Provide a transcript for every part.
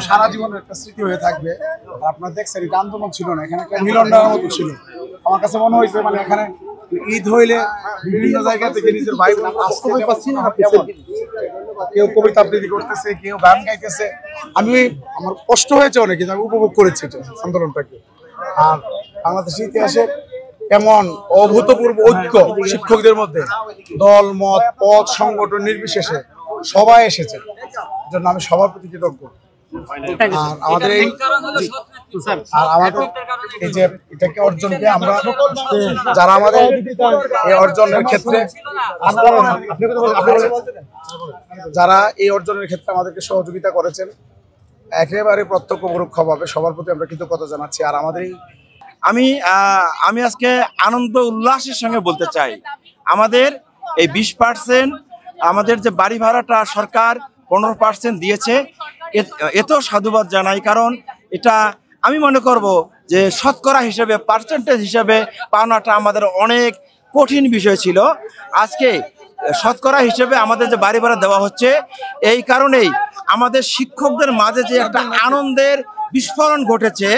সারা জীবনের একটা স্মৃতি হয়ে থাকবে। আর আপনারা দেখছেন এটা আন্দোলন ছিল না, এখানে একটা মিলন মেলার মতো ছিল। আমার কাছে মনে হয়েছে মানে এখানে ঈদ হইলে বিভিন্ন জায়গা থেকে নিজের ভাই বোন আসতে পাচ্ছি না, কেউ কবিতা আবৃত্তি করতেছে, কেউ গান গাইতেছে। আমার কষ্ট হয়েছে অনেক, কিন্তু আমি উপভোগ করেছি এটা আন্দোলনটাকে। আর বাংলাদেশের ইতিহাসে এমন অভূতপূর্ব ঐক্য শিক্ষকদের মধ্যে, দল মত পথ সংগঠন নির্বিশেষে সবাই এসেছে, জন্য আমি সবার প্রতি কৃতজ্ঞ। আর আমাদের এই যে এটাকে অর্জনকে আমরা যারা আমাদের এই অর্জনের ক্ষেত্রে আমাদেরকে সহযোগিতা করেছেন, একেবারে প্রত্যক্ষ পরোক্ষভাবে সবার প্রতি আমরা কৃতজ্ঞতা জানাচ্ছি। আর আমাদের আমি আজকে আনন্দ উল্লাসের সঙ্গে বলতে চাই, আমাদের এই 20% আমাদের যে বাড়ি ভাড়াটা সরকার 15% দিয়েছে, এতেও সাধুবাদ জানাই। কারণ এটা আমি মনে করব যে শতকরা হিসেবে, পার্সেন্টেজ হিসেবে পাওনাটা আমাদের অনেক কঠিন বিষয় ছিল। আজকে শতকরা হিসেবে আমাদের যে বাড়ি ভাড়া দেওয়া হচ্ছে, এই কারণেই আমাদের শিক্ষকদের মাঝে যে একটা আনন্দের বিস্ফোরণ ঘটেছে,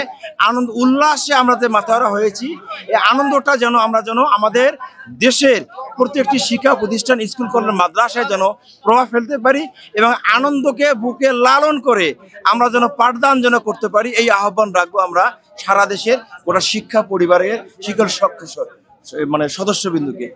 আনন্দ উল্লাসে আমরা যে মাতাহারা হয়েছি, এই আনন্দটা যেন আমরা আমাদের দেশের প্রত্যেকটি শিক্ষা প্রতিষ্ঠান, স্কুল কলেজ মাদ্রাসায় যেন প্রভাব ফেলতে পারি এবং আনন্দকে বুকে লালন করে আমরা যেন পাঠদান করতে পারি, এই আহ্বান রাখবো আমরা সারা দেশের গোটা শিক্ষা পরিবারের সকল সদস্যবৃন্দকে।